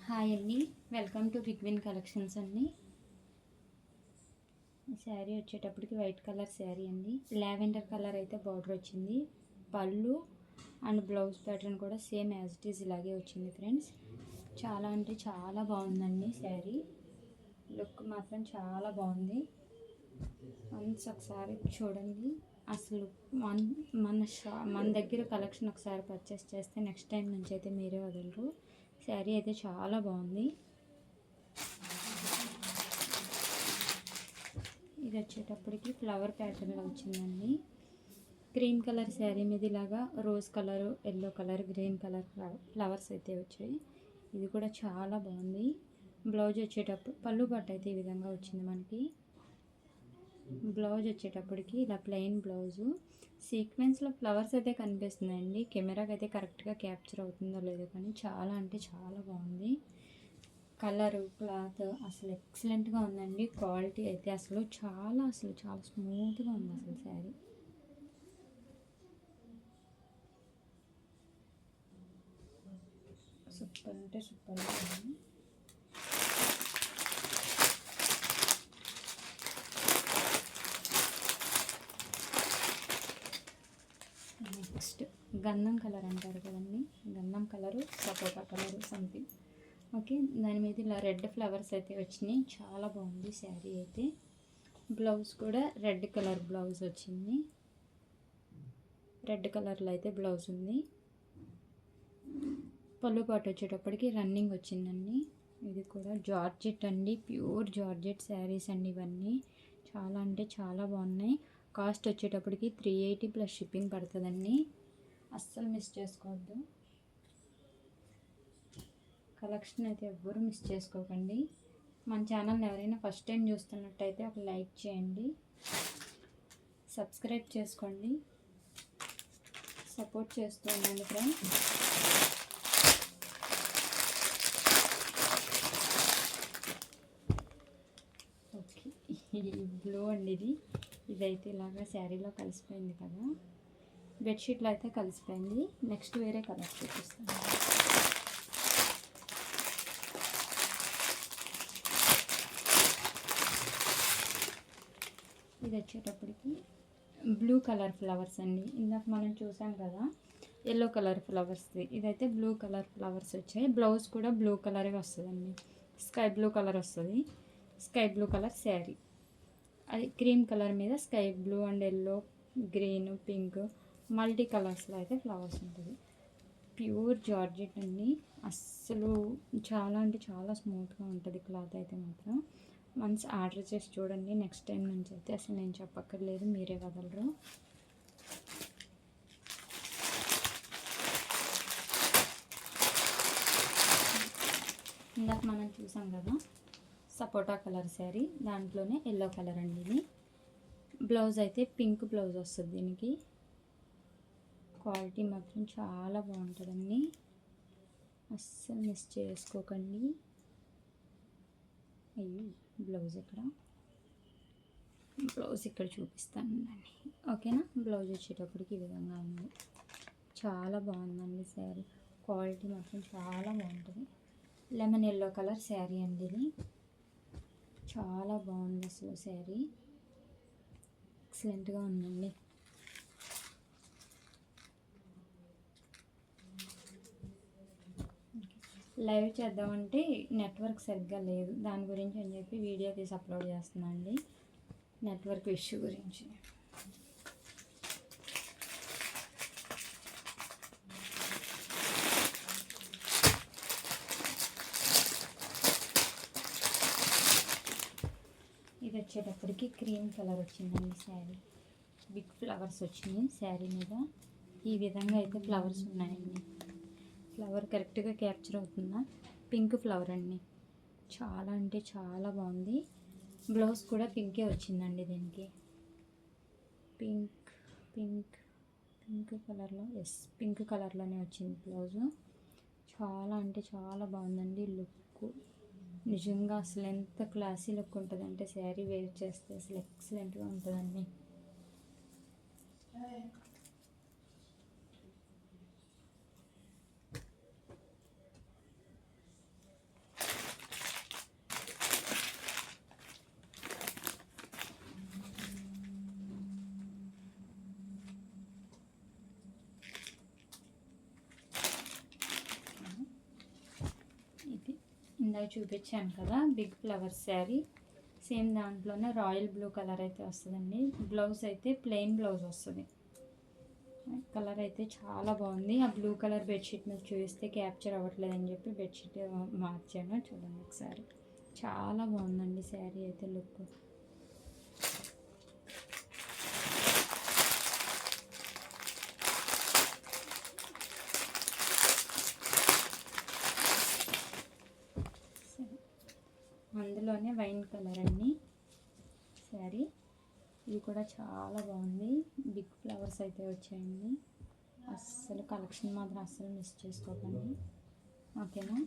Hi అండి, welcome to Big Win Collections అండి. ఈ శారీ వచ్చేటప్పటికి వైట్ కలర్ శారీ అండి. లావెండర్ కలర్ అయితే బార్డర్ వచ్చింది. పళ్ళు అండ్ బ్లౌజ్ ప్యాటర్న్ కూడా సేమ్ యాజ్ ఇట్ ఈజ్ ఇలాగే వచ్చింది ఫ్రెండ్స్. చాలా అంటే చాలా బాగుందండి శారీ. లుక్ మాత్రం చాలా బాగుంది. వన్స్ ఒకసారి చూడండి. అసలు మన దగ్గర కలెక్షన్ ఒకసారి పర్చేస్ చేస్తే నెక్స్ట్ టైం నుంచి అయితే మీరే వదలరు. శారీ అయితే చాలా బాగుంది. ఇది వచ్చేటప్పటికి ఫ్లవర్ ప్యాటర్న్లో వచ్చిందండి. క్రీమ్ కలర్ శారీ మీద ఇలాగా rose colour, yellow colour, green colour flowers అయితే వచ్చాయి. ఇది కూడా చాలా బాగుంది. బ్లౌజ్ వచ్చేటప్పుడు పళ్ళు పట్టు అయితే ఈ విధంగా వచ్చింది మనకి. బ్లౌజ్ వచ్చేటప్పటికి ఇలా ప్లెయిన్ బ్లౌజు, సీక్వెన్స్లో ఫ్లవర్స్ అయితే కనిపిస్తున్నాయండి. కెమెరాకి అయితే కరెక్ట్గా క్యాప్చర్ అవుతుందో లేదో కానీ చాలా అంటే చాలా బాగుంది. కలరు, క్లాత్ అసలు ఎక్సలెంట్గా ఉందండి. క్వాలిటీ అయితే అసలు చాలా స్మూత్గా ఉంది అసలు శారీ. సూపర్ అంటే సూపర్గా ఉంది. నెక్స్ట్ గంధం కలర్ అంటారు కదండి, గంధం కలరు, సపోటా కలరు సంథింగ్. ఓకే, దాని మీద ఇలా రెడ్ ఫ్లవర్స్ అయితే వచ్చినాయి. చాలా బాగుంది శారీ అయితే. బ్లౌజ్ కూడా రెడ్ కలర్ బ్లౌజ్ వచ్చింది. రెడ్ కలర్లో అయితే బ్లౌజ్ ఉంది. పళ్ళు పాటు వచ్చేటప్పటికి రన్నింగ్ వచ్చిందండి. ఇది కూడా జార్జెట్ అండి, ప్యూర్ జార్జెట్ శారీస్ అండి ఇవన్నీ. చాలా అంటే చాలా బాగున్నాయి. కాస్ట్ వచ్చేటప్పటికి 380 ప్లస్ షిప్పింగ్ పడుతుందండి. అస్సలు మిస్ చేసుకోవద్దు. కలెక్షన్ అయితే ఎవ్వరూ మిస్ చేసుకోకండి. మన ఛానల్ని ఎవరైనా ఫస్ట్ టైం చూస్తున్నట్టయితే ఒక లైక్ చేయండి, సబ్స్క్రైబ్ చేసుకోండి, సపోర్ట్ చేస్తూ ఉండండి ఫ్రెండ్స్. ఓకే, బ్లూ అండి ఇదైతే ఇలాగా శారీలో కలిసిపోయింది కదా, బెడ్షీట్లో అయితే కలిసిపోయింది. నెక్స్ట్ వేరే కలర్ చూపిస్తాను. ఇది వచ్చేటప్పటికి బ్లూ కలర్ ఫ్లవర్స్ అండి. ఇందాక మనం చూసాం కదా ఎల్లో కలర్ ఫ్లవర్స్ది, ఇదైతే బ్లూ కలర్ ఫ్లవర్స్ వచ్చాయి. బ్లౌజ్ కూడా బ్లూ కలరే వస్తుందండి, స్కై బ్లూ కలర్ వస్తుంది. స్కై బ్లూ కలర్ శారీ, అది క్రీమ్ కలర్ మీద sky blue and yellow, green, pink multi కలర్స్లో అయితే ఫ్లవర్స్ ఉంటుంది. ప్యూర్ జార్జెట్ అండి. అస్సలు చాలా అంటే చాలా స్మూత్గా ఉంటుంది క్లాత్ అయితే మాత్రం. వన్స్ ఆర్డర్ చేసి చూడండి. నెక్స్ట్ టైం నుంచి అయితే అసలు నేను చెప్పక్కర్లేదు, మీరే వదలరు. ఇందాక మనం చూసాం కదా సపోటా కలర్ శారీ, దాంట్లోనే ఎల్లో కలర్ అండి ఇది. బ్లౌజ్ అయితే పింక్ బ్లౌజ్ వస్తుంది దీనికి. క్వాలిటీ మాత్రం చాలా బాగుంటుందండి, అస్సలు మిస్ చేసుకోకండి. అయ్యో, బ్లౌజ్ ఇక్కడ చూపిస్తానండి. ఓకేనా, బ్లౌజ్ వచ్చేటప్పటికి ఈ విధంగా ఉంది. చాలా బాగుందండి శారీ, క్వాలిటీ మాత్రం చాలా బాగుంటుంది. లెమన్ ఎల్లో కలర్ శారీ అండి ఇది. చాలా బాగుంది అసలు శారీ, ఎక్సలెంట్గా ఉందండి. లైవ్ చేద్దామంటే నెట్వర్క్ సరిగ్గా లేదు, దాని గురించి అని చెప్పి వీడియో తీసి అప్లోడ్ చేస్తున్నాను అండి, నెట్వర్క్ ఇష్యూ గురించి. ఇది వచ్చేటప్పటికి క్రీమ్ కలర్ వచ్చిందండి శారీ. బిగ్ ఫ్లవర్స్ వచ్చినాయి శారీ మీద. ఈ విధంగా అయితే ఫ్లవర్స్ ఉన్నాయండి. ఫ్లవర్ కరెక్ట్గా క్యాప్చర్ అవుతుందా? పింక్ ఫ్లవర్ అండి. చాలా అంటే చాలా బాగుంది. బ్లౌజ్ కూడా పింకే వచ్చిందండి దీనికి. పింక్ కలర్లో, పింక్ కలర్లోనే వచ్చింది బ్లౌజు. చాలా అంటే చాలా బాగుందండి లుక్. నిజంగా అసలు ఎంత క్లాసీ లుక్ ఉంటుందంటే శారీ వేర్ చేస్తే అసలు ఎక్సలెంట్గా ఉంటుందండి. ఇందాక చూపించాను కదా బిగ్ ఫ్లవర్స్ శారీ, సేమ్ దాంట్లోనే రాయల్ బ్లూ కలర్ అయితే వస్తుందండి. బ్లౌజ్ అయితే ప్లెయిన్ బ్లౌజ్ వస్తుంది. కలర్ అయితే చాలా బాగుంది. ఆ బ్లూ కలర్ బెడ్షీట్ మీద చూస్తే క్యాప్చర్ అవ్వట్లేదని చెప్పి బెడ్షీట్ మార్చాను. చూడండి ఒకసారి, చాలా బాగుందండి శారీ అయితే లుక్. అందులోనే వైన్ కలర్ అండి శారీ, ఇది కూడా చాలా బాగుంది. బిగ్ ఫ్లవర్స్ అయితే వచ్చాయండి. అస్సలు కలెక్షన్ మాత్రం అస్సలు మిస్ చేసుకోకండి, ఓకేనా.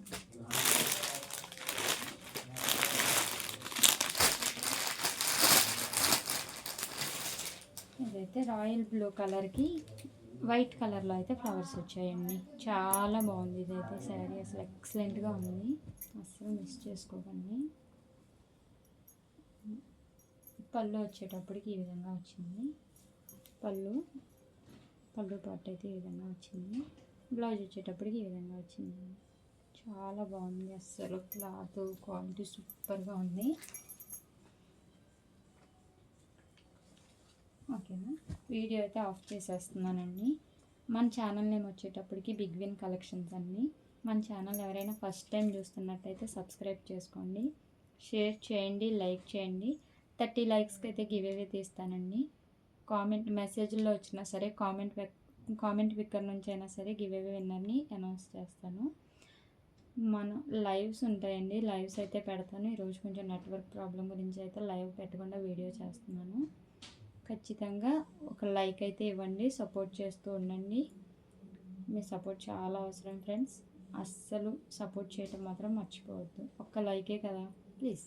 ఇదైతే రాయల్ బ్లూ కలర్కి వైట్ కలర్లో అయితే ఫ్లవర్స్ వచ్చాయండి. చాలా బాగుంది ఇదైతే శారీ, అసలు ఎక్సలెంట్గా ఉంది, అస్సలు మిస్ చేసుకోకండి. పళ్ళు వచ్చేటప్పటికి ఈ విధంగా వచ్చింది. పళ్ళు పాటు అయితే ఈ విధంగా వచ్చింది. బ్లౌజ్ వచ్చేటప్పటికి ఈ విధంగా వచ్చింది. చాలా బాగుంది, అస్సలు క్లాత్ క్వాలిటీ సూపర్గా ఉంది, ఓకేనా. వీడియో అయితే ఆఫ్ చేసేస్తున్నానండి. మన ఛానల్ నేమ్ వచ్చేటప్పటికి బిగ్ విన్ కలెక్షన్స్ అండి. మన ఛానల్ ఎవరైనా ఫస్ట్ టైం చూస్తున్నట్టయితే సబ్స్క్రైబ్ చేసుకోండి, షేర్ చేయండి, లైక్ చేయండి. 30 లైక్స్కి అయితే గివ్ అవే తీస్తానండి. కామెంట్ మెసేజ్లో వచ్చినా సరే, కామెంట్ పిక్కర్ నుంచి అయినా సరే గివ్ అవే విన్నర్ని అనౌన్స్ చేస్తాను. మన లైవ్స్ ఉంటాయండి, లైవ్స్ అయితే పెడతాను. ఈరోజు కొంచెం నెట్వర్క్ ప్రాబ్లం గురించి అయితే లైవ్ పెట్టకుండా వీడియో చేస్తున్నాను. ఖచ్చితంగా ఒక లైక్ అయితే ఇవ్వండి, సపోర్ట్ చేస్తూ ఉండండి. మీ సపోర్ట్ చాలా అవసరం ఫ్రెండ్స్, అస్సలు సపోర్ట్ చేయటం మాత్రం మర్చిపోవద్దు. ఒక్క లైకే కదా ప్లీజ్.